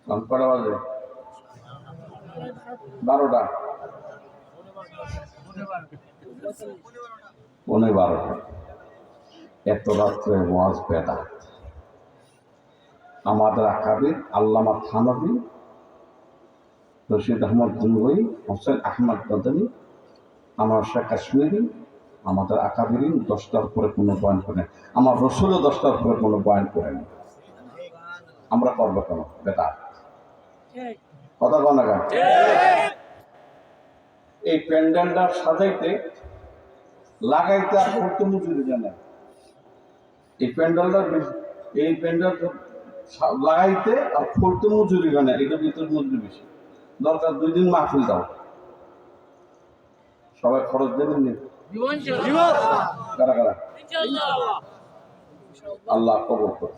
কটা বাজে? 12টা, 12:15। এত রাত্রে ওয়াজ বেদাত। আমাদের আকাবির আল্লামা থানভী, রশিদ আহমদ গঙ্গোই, হোসেন আহমদ বদনী, আনোয়ার শাহ কাশ্মীরি, আমাদের আকাবিরিন 10টার উপরে কোনো বয়ান করেন। আমার রসুলও 10টার উপরে কোনো বয়ান করেন। আমরা করবো কেন? বেদাত। কথা কন না? এই প্যান্ডেলটা সাজাইতে লাগাইতে আর করতে মজুরি জানে। এই প্যান্ডেলটা লাগাইতে আর করতে মজুরি জানে। এটা ভিতর মজুরি বেশি দরকার। 2 দিন মাহফিল দাও, সবাই খরচ দেবেন নি? কারা কারা? আল্লাহ কবুল করুন।